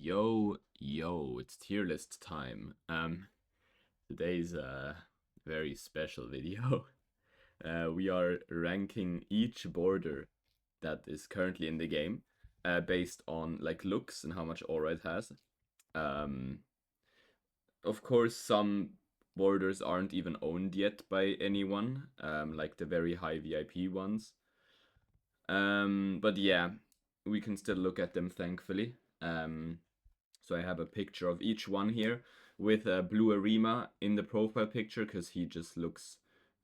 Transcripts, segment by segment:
Yo, it's tier list time. Today's a very special video. We are ranking each border that is currently in the game, based on like looks and how much aura it has. Um, of course, some borders aren't even owned yet by anyone, like the very high VIP ones. But yeah, we can still look at them, thankfully. So I have a picture of each one here with Blue Arima in the profile picture because he just looks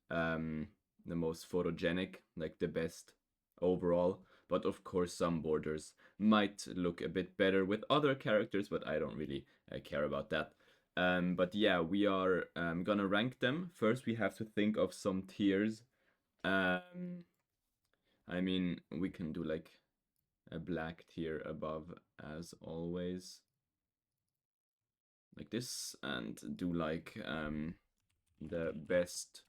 the most photogenic, like the best overall. But of course, some borders might look a bit better with other characters, but I don't really care about that. But yeah, we are gonna rank them. First, we have to think of some tiers. I mean, we can do like a black tier above as always, like this, and do like the best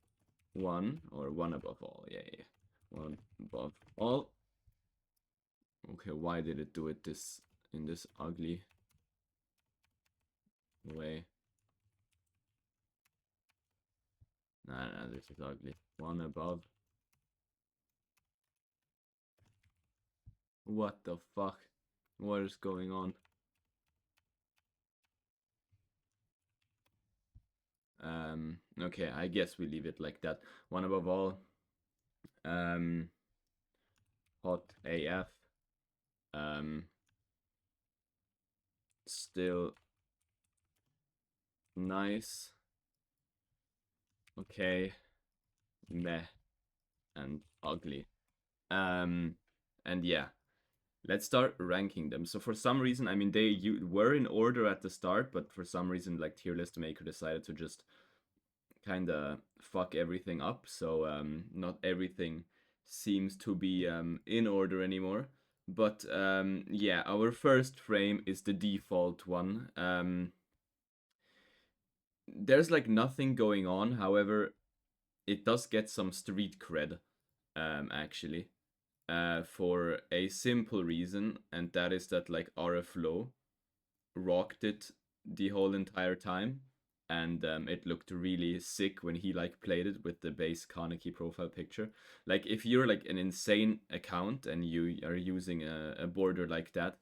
one, or one above all. Yeah, one above all. Okay, why did it do it this in this ugly way? Nah, this is ugly. One above. What the fuck? What is going on? Okay, I guess we leave it like that. One above all. Hot AF. Still nice. Okay. Meh. And ugly. And yeah, let's start ranking them. So for some reason, I mean, they were in order at the start, but for some reason, like Tier List Maker decided to just kind of fuck everything up. So not everything seems to be in order anymore. But yeah, our first frame is the default one. There's like nothing going on. However, it does get some street cred, actually. For a simple reason, and that is that like RFlow rocked it the whole entire time, and it looked really sick when he like played it with the base Kaneki profile picture. Like if you're like an insane account and you are using a border like that,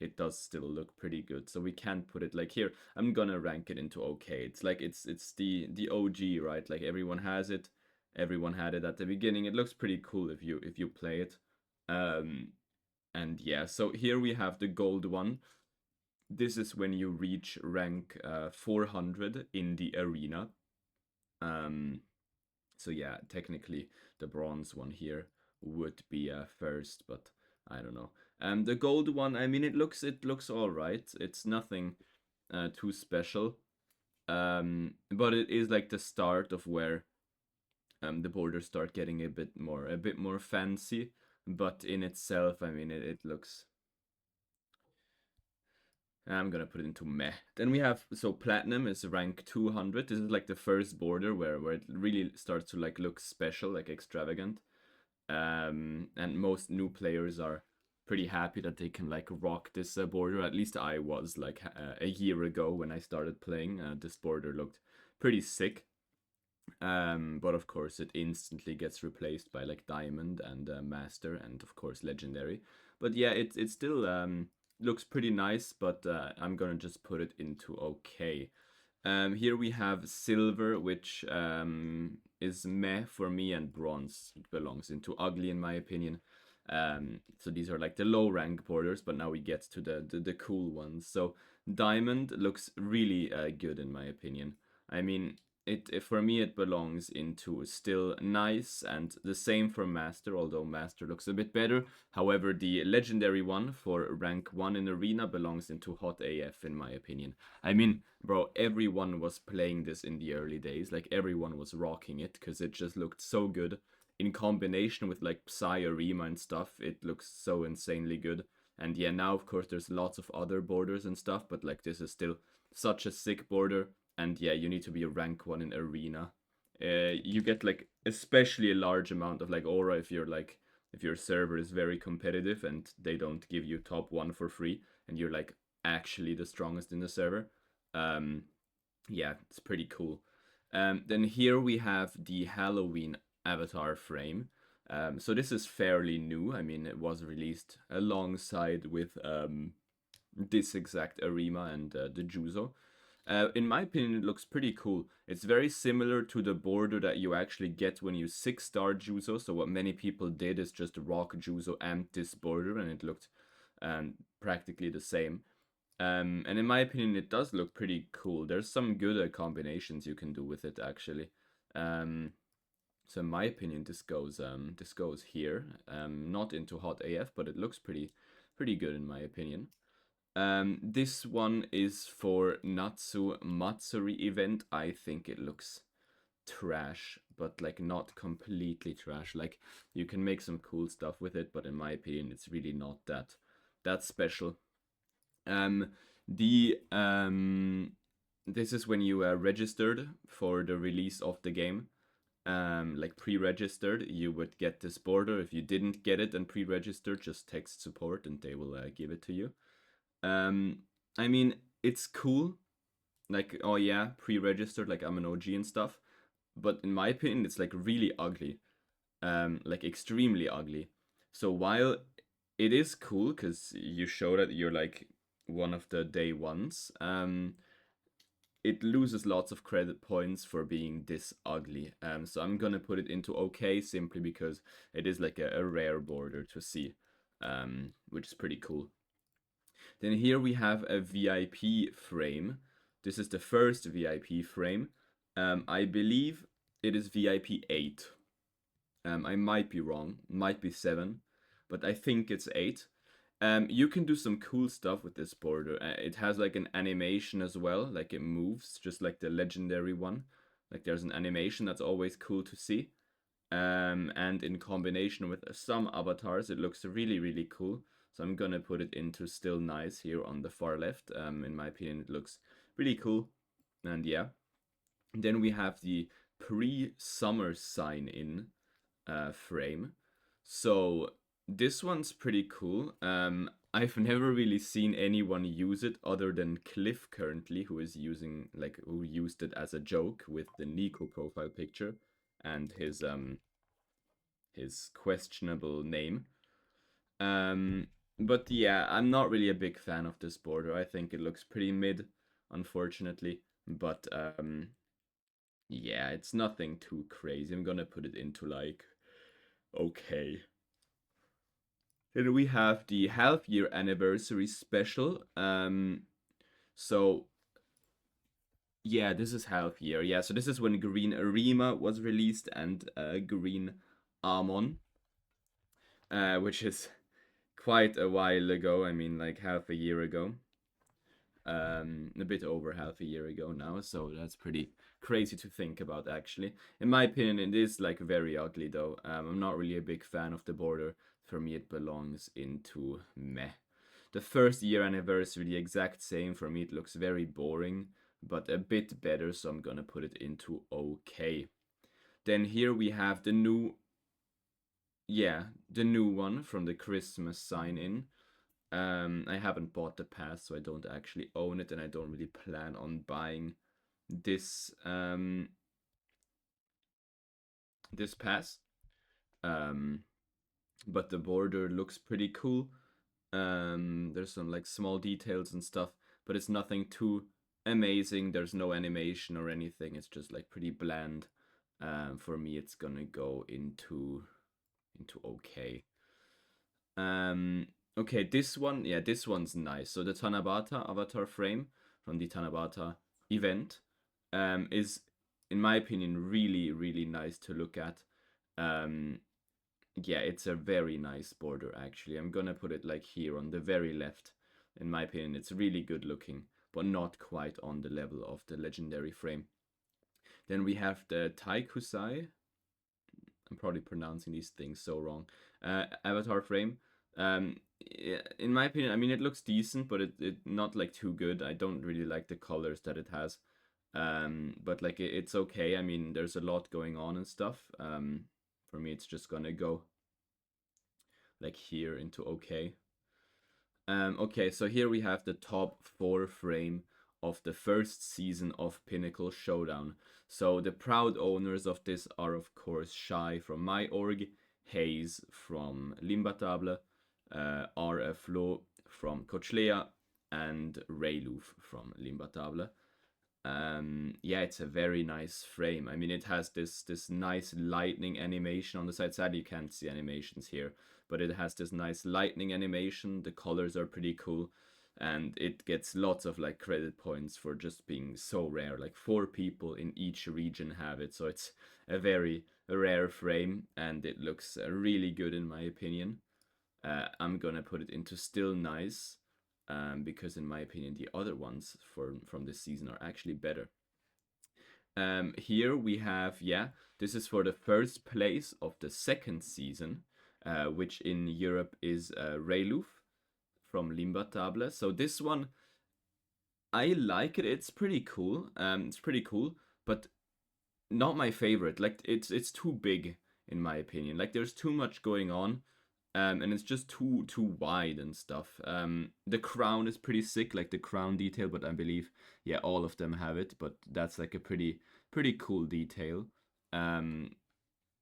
it does still look pretty good. So we can't put it like here. I'm gonna rank it into okay. It's like it's the OG, right? Like everyone has it. Everyone had it at the beginning. It looks pretty cool if you play it. Um, and yeah, so here we have the gold one. This is when you reach rank 400 in the arena. Um, so yeah, technically the bronze one here would be first, but I don't know. The gold one, I mean, it looks all right. It's nothing too special. But it is like the start of where the borders start getting a bit more fancy. But in itself, I mean, it looks. I'm gonna put it into meh. Then we have, so platinum is rank 200. This is like the first border where it really starts to like look special, like extravagant. And most new players are pretty happy that they can like rock this border. At least I was like a year ago when I started playing. This border looked pretty sick. But of course it instantly gets replaced by like diamond and master and of course legendary. But yeah, it still looks pretty nice, but I'm gonna just put it into okay. Here we have silver, which is meh for me, and bronze belongs into ugly in my opinion. So these are like the low rank borders, but now we get to the cool ones. So diamond looks really good in my opinion. I mean, for me it belongs into still nice, and the same for master, although master looks a bit better. However, the legendary one for rank 1 in arena belongs into hot AF in my opinion. I mean, bro, everyone was playing this in the early days. Like everyone was rocking it because it just looked so good. In combination with like Psy Arima and stuff, it looks so insanely good. And yeah, now of course there's lots of other borders and stuff, but like this is still such a sick border. And yeah, you need to be a rank 1 in arena. You get like especially a large amount of like aura if your server is very competitive and they don't give you top 1 for free, and you're like actually the strongest in the server. Um, yeah, it's pretty cool. Then here we have the Halloween avatar frame. So this is fairly new. I mean, it was released alongside with this exact Arima and the Juzo. In my opinion, it looks pretty cool. It's very similar to the border that you actually get when you 6-star Juzo. So what many people did is just rock Juzo and this border, and it looked practically the same. And in my opinion, it does look pretty cool. There's some good combinations you can do with it actually. So in my opinion, this goes here. Not into hot AF, but it looks pretty good in my opinion. This one is for Natsu Matsuri event. I think it looks trash, but like not completely trash. Like you can make some cool stuff with it, but in my opinion, it's really not that special. The This is when you registered for the release of the game. Like pre-registered, you would get this border. If you didn't get it and pre-registered, just text support and they will give it to you. I mean, it's cool. Like, oh yeah, pre-registered, like I'm an OG and stuff. But in my opinion, it's like really ugly. Like extremely ugly. So while it is cool because you show that you're like one of the day ones, it loses lots of credit points for being this ugly. So I'm gonna put it into okay simply because it is like a rare border to see, which is pretty cool. Then here we have a VIP frame. This is the first VIP frame. I believe it is VIP 8. I might be wrong, might be 7, but I think it's 8. You can do some cool stuff with this border. It has like an animation as well, like it moves, just like the legendary one. Like there's an animation that's always cool to see. And in combination with some avatars, it looks really cool. So I'm gonna put it into still nice here on the far left. In my opinion, it looks really cool. And yeah. Then we have the pre-summer sign-in frame. So this one's pretty cool. I've never really seen anyone use it other than Cliff currently, who used it as a joke with the Nico profile picture and his questionable name. But yeah, I'm not really a big fan of this border. I think it looks pretty mid, unfortunately. But yeah, it's nothing too crazy. I'm gonna put it into like okay. Then we have the half year anniversary special. So yeah, this is half year. Yeah, so this is when Green Arima was released and Green Amon, which is quite a while ago. I mean, like half a year ago. A bit over half a year ago now, so that's pretty crazy to think about actually. In my opinion, it is like very ugly though. I'm not really a big fan of the border. For me, it belongs into meh. The first year anniversary, the exact same. For me, it looks very boring, but a bit better, so I'm gonna put it into okay. Then here we have the new, yeah, the new one from the Christmas sign-in. I haven't bought the pass, so I don't actually own it, and I don't really plan on buying this this pass. But the border looks pretty cool. There's some like small details and stuff, but it's nothing too amazing. There's no animation or anything. It's just like pretty bland. For me, it's gonna go into okay. Okay, this one, yeah, this one's nice. So the Tanabata avatar frame from the Tanabata event is, in my opinion, really nice to look at. Yeah, it's a very nice border actually. I'm gonna put it like here on the very left. In my opinion, it's really good looking, but not quite on the level of the legendary frame. Then we have the Taikusai. I'm probably pronouncing these things so wrong. Avatar frame. In my opinion, I mean it looks decent, but it not like too good. I don't really like the colors that it has. But like it's okay. I mean, there's a lot going on and stuff. For me, it's just gonna go like here into okay. Okay, so here we have the top 4 frame of the first season of Pinnacle Showdown. So the proud owners of this are of course Shy from my org, Hayes from Limbatable, RF Lo from Cochlea, and Rayloof from Limbatable. Yeah, it's a very nice frame. I mean, it has this nice lightning animation on the side. Sadly, you can't see animations here, but it has this nice lightning animation. The colors are pretty cool, and it gets lots of like credit points for just being so rare. Like 4 people in each region have it, so it's a very rare frame, and it looks really good in my opinion. I'm gonna put it into still nice, because in my opinion the other ones from this season are actually better. Here we have, yeah, this is for the first place of the second season, which in Europe is Reyluf from Limbatable. So this one, I like it. It's pretty cool. It's pretty cool, but not my favorite. Like it's too big in my opinion. Like there's too much going on, and it's just too wide and stuff. The crown is pretty sick, like the crown detail, but I believe yeah all of them have it. But that's like a pretty cool detail. Um,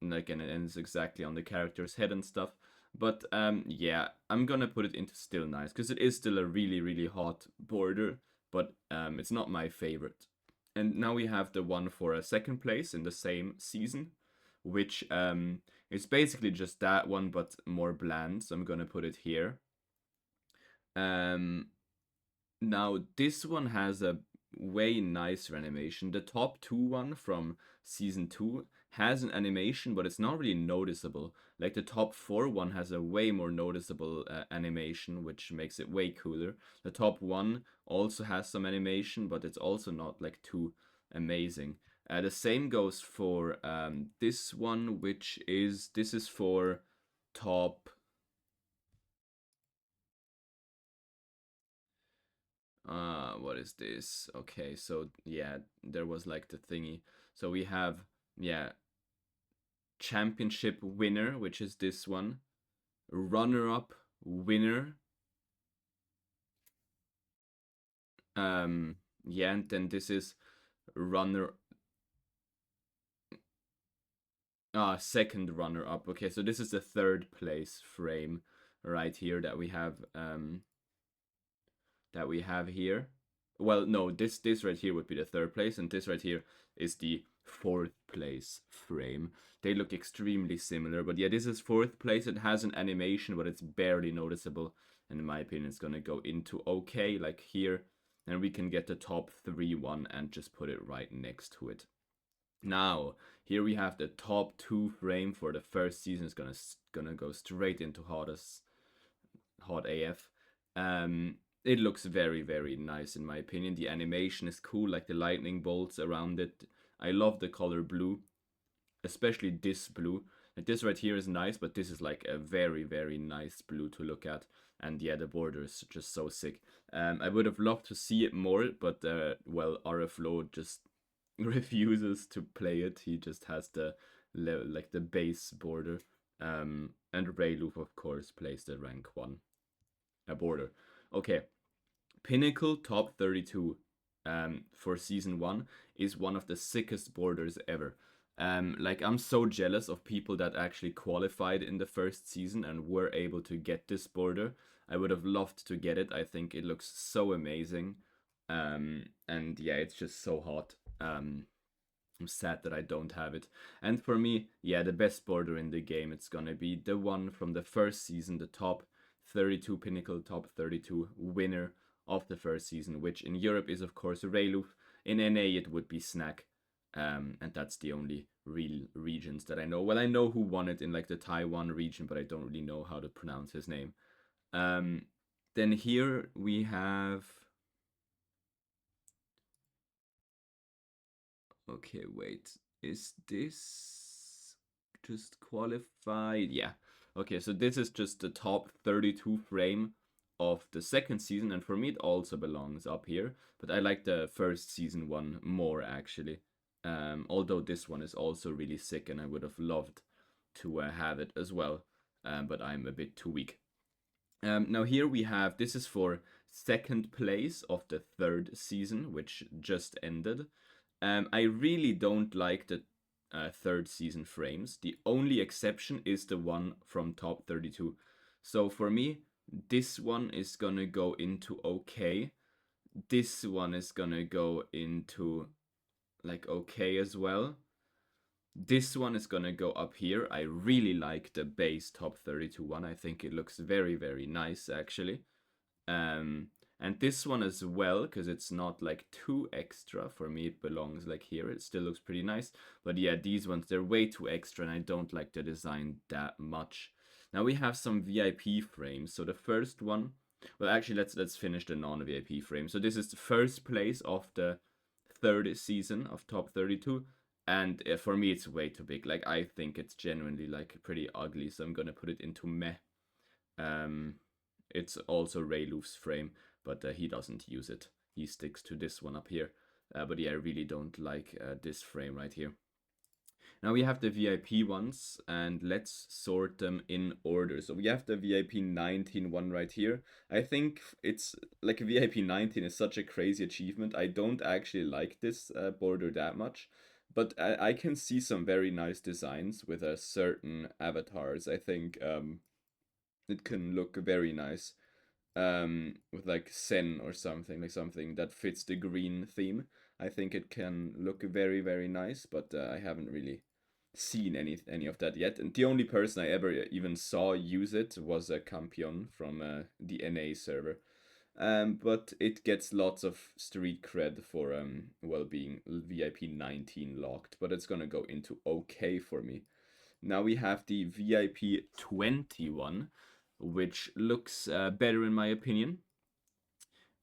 like and it's exactly on the character's head and stuff. But yeah, I'm gonna put it into still nice because it is still a really hot border, but it's not my favorite. And now we have the one for a second place in the same season, which is basically just that one but more bland. So I'm gonna put it here. Um, Now this one has a way nicer animation. The top 2 one from season 2 has an animation, but it's not really noticeable. Like the top 4 one has a way more noticeable animation, which makes it way cooler. The top 1 also has some animation, but it's also not like too amazing. The same goes for this one, which is this is for top what is this? Okay, so yeah, there was like the thingy. So we have, yeah, championship winner, which is this one. Runner up winner. Um, yeah, and then this is runner second runner up. Okay, so this is the third place frame right here that we have here. Well, no, this right here would be the third place, and this right here is the fourth place frame. They look extremely similar, but yeah, this is fourth place. It has an animation, but it's barely noticeable. And in my opinion, it's gonna go into okay, like here. And we can get the top 3 one and just put it right next to it. Now, here we have the top 2 frame for the first season. It's gonna go straight into hot AF. It looks very nice in my opinion. The animation is cool, like the lightning bolts around it. I love the color blue, especially this blue. Like this right here is nice, but this is like a very nice blue to look at. And yeah, the border is just so sick. I would have loved to see it more, but well, RFLO just refuses to play it. He just has the like the base border. And Rayloof, of course, plays the rank 1 border. Okay, Pinnacle top 32 for season 1 is one of the sickest borders ever. Like I'm so jealous of people that actually qualified in the first season and were able to get this border. I would have loved to get it. I think it looks so amazing. And yeah, it's just so hot. I'm sad that I don't have it. And for me, yeah, the best border in the game, it's gonna be the one from the first season, the top 32 Pinnacle, top 32 winner of the first season, which in Europe is of course Reyluf. In NA it would be Snack. And that's the only real regions that I know. Well, I know who won it in like the Taiwan region, but I don't really know how to pronounce his name. Um, then here we have. Okay, wait. Is this just qualified? Yeah. Okay, so this is just the top 32 frame of the second season, and for me it also belongs up here. But I like the first season one more actually. Although this one is also really sick, and I would have loved to have it as well. But I'm a bit too weak. Now here we have, this is for second place of the third season, which just ended. I really don't like the third season frames. The only exception is the one from top 32. So for me, this one is gonna go into okay. This one is gonna go into like okay as well. This one is gonna go up here. I really like the base top 32 one. I think it looks very, very nice actually. Um, and this one as well, because it's not like too extra. For me, it belongs like here. It still looks pretty nice. But yeah, these ones, they're way too extra and I don't like the design that much. Now we have some VIP frames. So the first one, well actually let's finish the non-VIP frame. So this is the first place of the third season of top 32. And for me, it's way too big. Like, I think it's genuinely like pretty ugly. So I'm gonna put it into meh. Um, it's also Raylouf's frame, but he doesn't use it. He sticks to this one up here. But yeah, I really don't like this frame right here. Now we have the VIP ones, and let's sort them in order. So we have the VIP 19 one right here. I think it's like VIP 19 is such a crazy achievement. I don't actually like this border that much, but I can see some very nice designs with certain avatars. I think it can look very nice with like Sen or something, like something that fits the green theme. I think it can look very, very nice, but I haven't really seen any of that yet. And the only person I ever even saw use it was a Campion from the NA server. But it gets lots of street cred for well being VIP 19 locked, but it's gonna go into okay for me. Now we have the VIP 21, which looks better in my opinion.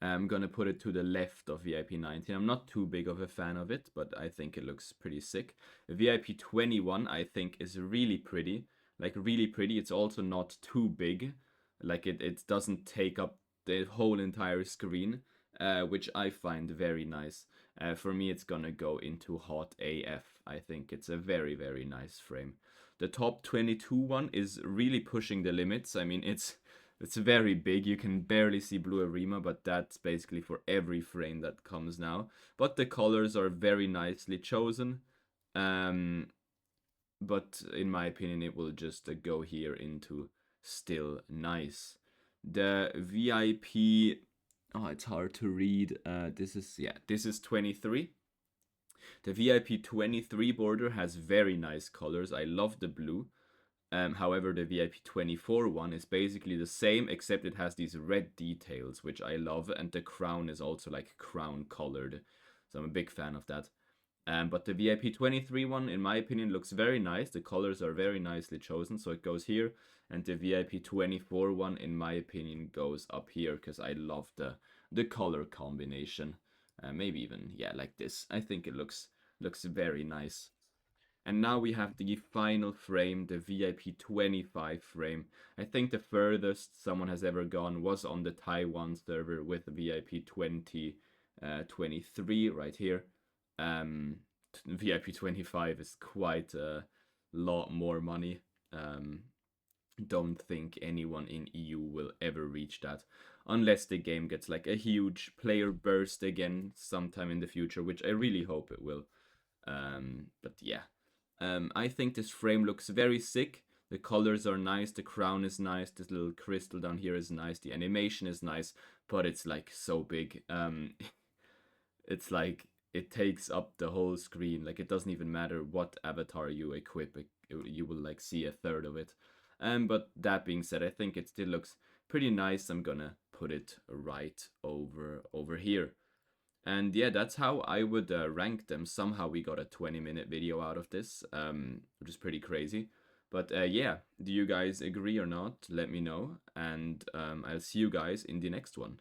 I'm gonna put it to the left of VIP 19. I'm not too big of a fan of it, but I think it looks pretty sick. VIP 21 I think is really pretty. Like really pretty. It's also not too big. Like it doesn't take up the whole entire screen, which I find very nice. For me it's gonna go into hot AF. I think it's a very, very nice frame. The top 22 one is really pushing the limits. I mean, it's very big. You can barely see Blue Arima, but that's basically for every frame that comes now. But the colors are very nicely chosen. Um, but in my opinion, it will just go here into still nice. The VIP, oh, it's hard to read. This is 23. The VIP 23 border has very nice colors. I love the blue. However, the VIP 24 one is basically the same, except it has these red details, which I love, and the crown is also like crown colored. So I'm a big fan of that. But the VIP 23 one, in my opinion, looks very nice. The colors are very nicely chosen, so it goes here. And the VIP 24 one, in my opinion, goes up here, because I love the color combination. Maybe even, yeah, like this. I think it looks very nice. And now we have the final frame, the VIP 25 frame. I think the furthest someone has ever gone was on the Taiwan server with VIP 23 right here. VIP 25 is quite a lot more money. Don't think anyone in EU will ever reach that unless the game gets like a huge player burst again sometime in the future, which I really hope it will. But yeah. I think this frame looks very sick. The colors are nice, the crown is nice, this little crystal down here is nice, the animation is nice, but it's like so big. It's like it takes up the whole screen. Like it doesn't even matter what avatar you equip, you will like see a third of it. But that being said, I think it still looks pretty nice. I'm gonna put it right over here. And yeah, that's how I would rank them. Somehow we got a 20-minute video out of this, which is pretty crazy. But yeah, do you guys agree or not? Let me know. And I'll see you guys in the next one.